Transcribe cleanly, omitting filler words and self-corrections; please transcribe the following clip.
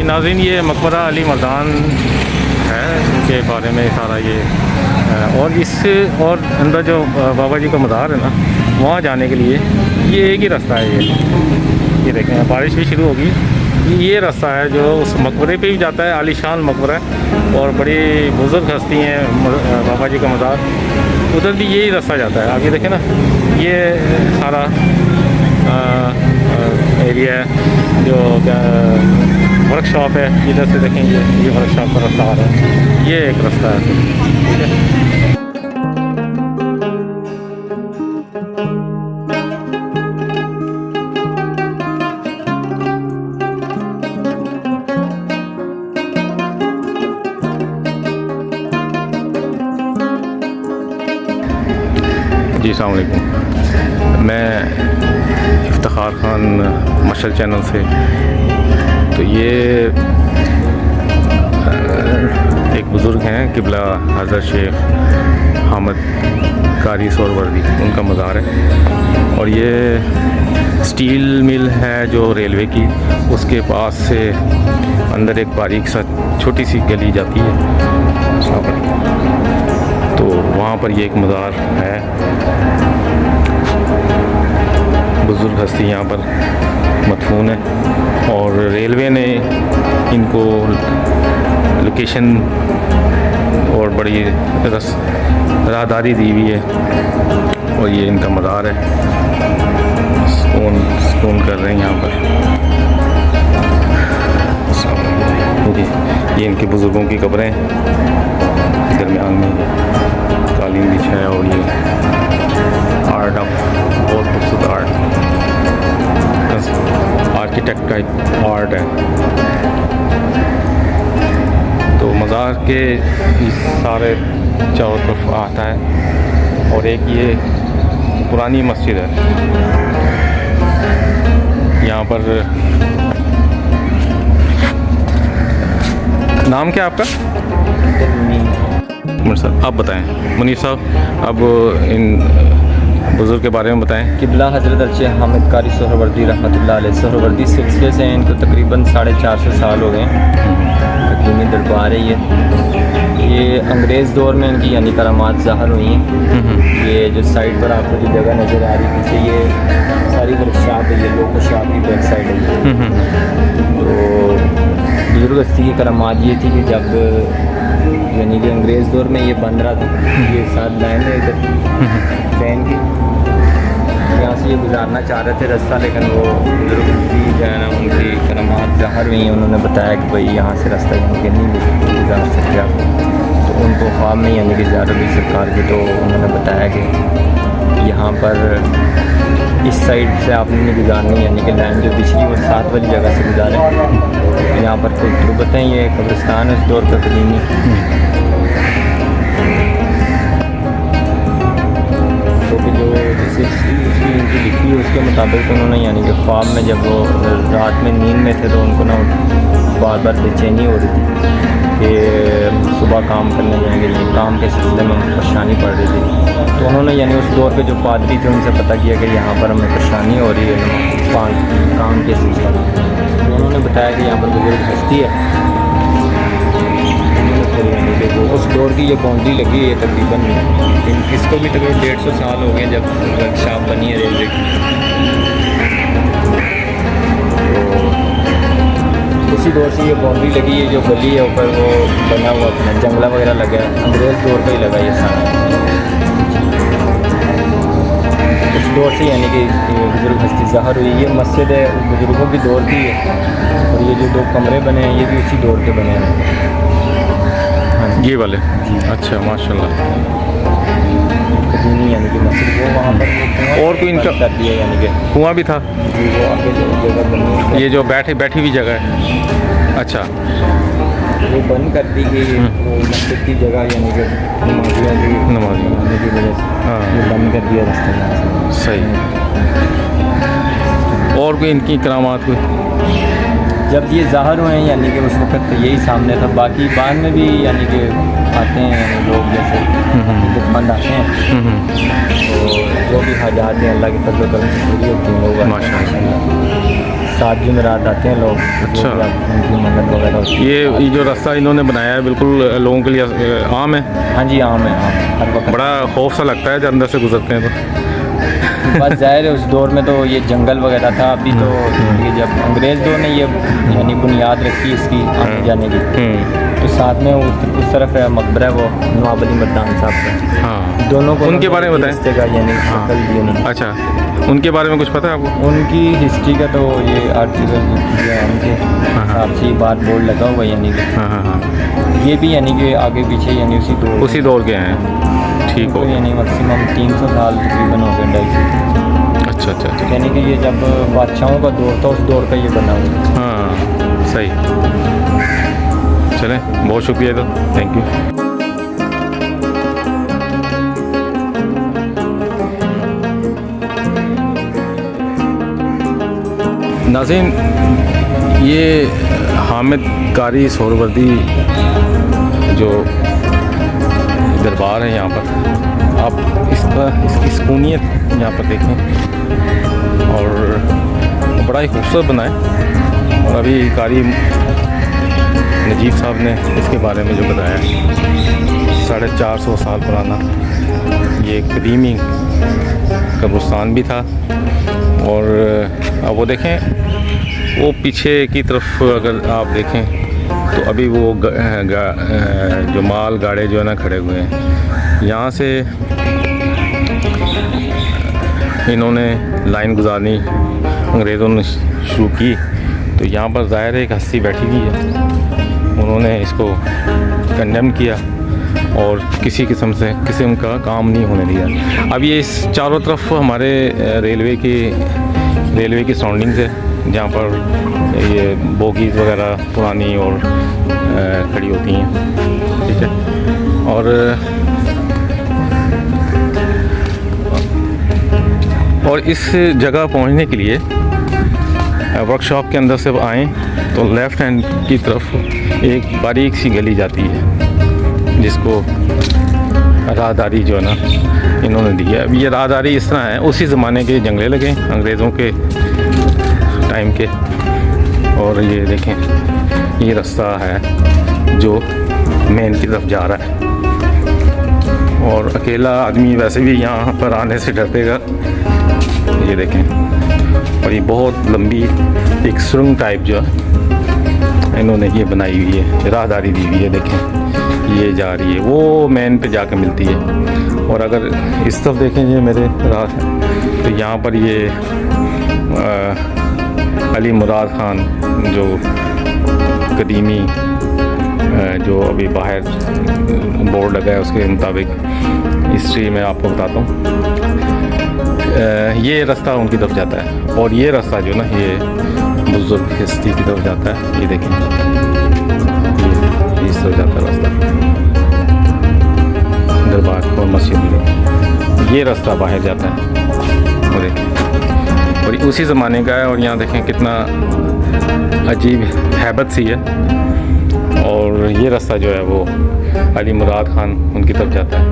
नाज़रीन ये मकबरा अली मर्दान है, के बारे में सारा ये और इससे और अंदर जो बाबा जी का मज़ार है ना, वहाँ जाने के लिए ये एक ही रास्ता है। ये देखें, बारिश भी शुरू होगी। ये रास्ता है जो उस मकबरे पे भी जाता है। आलीशान मकबरा है और बड़ी बुज़ुर्ग हस्ती हैं बाबा जी का मज़ार, उधर भी यही रास्ता जाता है। आगे देखें ना, ये सारा एरिया है जो वर्कशॉप है। इधर से देखें, ये वर्कशॉप का रास्ता आ रहा है। ये एक रास्ता है, ठीक है। जी अस्सलाम वालेकुम, मैं इफ्तिखार खान मशल चैनल से। तो ये एक बुज़ुर्ग हैं, किबला हज़रत शेख हामिद कारी सोहरवर्दी, उनका मज़ार है। और ये स्टील मिल है जो रेलवे की, उसके पास से अंदर एक बारीक सा छोटी सी गली जाती है, तो वहाँ पर ये एक मज़ार है। बुज़ुर्ग हस्ती यहाँ पर मदफून है और रेलवे ने इनको लोकेशन और बड़ी राहदारी दी हुई है। और ये इनका मज़ार है, सुकून कर रहे हैं यहाँ पर। ये इनके बुज़ुर्गों की कब्रें दरमियान में कालीन बिछा है। और ये आर्ट ऑफ, बहुत खूबसूरत आर्किटेक्ट का आर्ट है। तो मज़ार के सारे चारों तरफ आता है। और एक ये पुरानी मस्जिद है, यहाँ पर नाम क्या आपका? सर आप बताएं, मुनीर साहब, अब इन बुज़ुर्ग के बारे में बताएं। किबला हज़रत शेख हामिद कारी सोहरवर्दी रहमतुल्लाह अलैह, सोहरवर्दी सिलसिले से इनको तकरीबन 450 साल हो गए। तकरीमी दरबार है ये अंग्रेज़ दौर में इनकी यानी करामात ज़ाहिर हुई हैं। ये जो साइड पर आपको जो जगह नज़र आ रही पीछे, ये सारी वर्कशॉप है, ये लोग शॉप की बैक साइड है। तो बुजुर्ग हस्ती की करामात ये थी कि जब यानी कि अंग्रेज़ दौर में ये बन रहा था, ये साथ लाइन है इधर ट्रेन की, यहाँ से ये गुजारना चाह रहे थे रास्ता, लेकिन वो बुजुर्ग हस्ती जो है ना, उनकी करामात ज़ाहिर हुई। उन्होंने बताया कि भाई यहाँ से रास्ता यानी कि नहीं गुजार सकते आप। तो उनको ख्वाब में यानी कि ज़्यादा भी सरकार की, तो उन्होंने बताया कि यहाँ पर इस साइड से आपने नहीं गुजारनी, यानी कि लाइन जो पिछली वो 7 वाली जगह से गुजारें। यहाँ पर कुछ तुरबत हैं, ये कब्रिस्तान है उस दौर का कदीमी। तो जो जैसे उसकी इनकी लिखी है उसके मुताबिक उन्होंने यानी कि ख्वाब में जब वो रात में नींद में थे, तो उनको ना बार बार बेचैनी हो रही थी कि सुबह काम करने जाएंगे, लेकिन काम के सिलसिले में परेशानी पड़ रही थी। तो उन्होंने यानी उस दौर पे जो पादरी थे उनसे पता किया कि यहाँ पर हमें परेशानी हो रही है काम के सिलसिले में। तो उन्होंने बताया कि यहाँ पर बुजुर्ग हस्ती है, तो उस दौर की ये बाउंड्री लगी है तकरीबन, इसको भी तकरीबन 150 साल हो गए जब वर्कशॉप बनी है रेलवे की। तो उसी दौर से ये बाउंड्री लगी है, जो गली है ऊपर वो बना हुआ अपना जंगला वगैरह लगा है, अंग्रेज़ दौर का ही लगा ये सारा। उस दौर से यानी कि बुजुर्ग हस्ती ज़ाहिर हुई। ये मस्जिद है बुजुर्गों की दौर की है, और ये जो 2 कमरे बने हैं ये भी उसी दौर के बने हैं। ये वाले? अच्छा, माशाल्लाह। कदीमी यानी कि मस्जिद वो वहाँ पर और कोई इनका कर दिया, यानी कि कुआं भी था। वो आगे जो जगह बनी है, ये जो बैठी हुई जगह है, अच्छा, वो बंद कर दी गई। वो मस्जिद की जगह यानी कि नमाज बनाने की वजह से ये बंद कर दिया रास्ता। सही। और कोई इनकी करामात कोई? जब ये ज़ाहिर हुए हैं यानी कि उस वक्त तो यही सामने था। बाकी बाद में भी यानी कि आते हैं लोग, जैसे इज्जतमंद आते हैं, तो जो भी हाजात हैं अल्लाह के फजल करम से पूरी होती हैं लोग। माशाअल्लाह। सात जुमेरात आते हैं लोग, जो अच्छा। भी उनकी मन्नत वगैरह होती है। ये जो रास्ता इन्होंने बनाया है बिल्कुल लोगों के लिए आम है। हाँ जी, आम है, आम हर वक्त। बड़ा खौफ सा लगता है जब अंदर से गुजरते हैं तो। बस जाहिर है उस दौर में तो ये जंगल वगैरह था, अभी तो ये जब अंग्रेज़ दौर ने ये यानी बुनियाद रखी इसकी आने जाने की, तो साथ में उस तरफ है मकबरा वो नवाब अली मर्दान साहब का। हाँ, दोनों को उनके बारे में बताएं। रास्ते का यानी हाँ। शक्ल दी उन्होंने। अच्छा, उनके बारे में कुछ पता है आपको? उनकी हिस्ट्री का तो ये आर्टिकल जो है उनके हिसाब से ये बात बोर्ड लगा हुआ है, यानी कि हाँ हाँ हाँ, ये भी यानी कि आगे पीछे यानी उसी दौर के हैं। ठीक हो, यानी मैक्सिमम 300 साल तकरीबन हो गए, 250। अच्छा अच्छा अच्छा, यानी कि ये जब बादशाहों का दौर था उस दौर का ये बना हुआ है। हाँ सही। चलें, बहुत शुक्रिया तो, थैंक यू। नाज़रीन, ये हामिद कारी सोहरवर्दी जो दरबार है यहाँ पर, आप इसकी सुकूनियत यहाँ पर देखें, और बड़ा ही खूबसूरत बना है। और अभी कारी नजीब साहब ने इसके बारे में जो बताया, 450 साल पुराना ये कदीमी कब्रिस्तान भी था। और अब वो देखें, वो पीछे की तरफ अगर आप देखें तो अभी वो जो माल गाड़े जो है ना खड़े हुए हैं। यहाँ से इन्होंने लाइन गुजारनी अंग्रेज़ों ने शुरू की, तो यहाँ पर ज़ाहिर है एक हस्ती बैठी हुई है, उन्होंने इसको कंडेम किया और किसी किस्म का काम नहीं होने दिया। अब ये इस चारों तरफ हमारे रेलवे की सराउंडिंग्स है, जहाँ पर ये बोगीज़ वगैरह पुरानी और खड़ी होती हैं, ठीक है। और इस जगह पहुंचने के लिए वर्कशॉप के अंदर से आएँ तो लेफ़्ट हैंड की तरफ एक बारीक सी गली जाती है, जिसको राहदारी जो है ना इन्होंने दी है। अब ये राहदारी इस तरह है, उसी ज़माने के जंगले लगे अंग्रेज़ों के टाइम के। और ये देखें, ये रास्ता है जो मेन की तरफ जा रहा है, और अकेला आदमी वैसे भी यहाँ पर आने से डरतेगा। ये देखें, और ये बहुत लंबी एक सुरंग टाइप जो है इन्होंने ये बनाई हुई है, राहदारी दी हुई है। देखें, ये जा रही है, वो मेन पे जाकर मिलती है। और अगर इस तरफ देखें, ये मेरे राह है, तो यहाँ पर ये अली मुराद खान जो कदीमी जो अभी बाहर बोर्ड लगा है उसके मुताबिक हिस्ट्री में आपको बताता हूँ, ये रास्ता उनकी तरफ जाता है। और ये रास्ता जो ना ये बुजुर्ग हस्ती की तरफ जाता है। ये देखें, ये इस तरफ जाता है रास्ता दरबार और मस्जिद में, ये रास्ता बाहर जाता है। और देखें, और उसी ज़माने का है। और यहाँ देखें कितना अजीब हैबत सी है। और ये रास्ता जो है वो अली मुराद खान उनकी तरफ जाता है।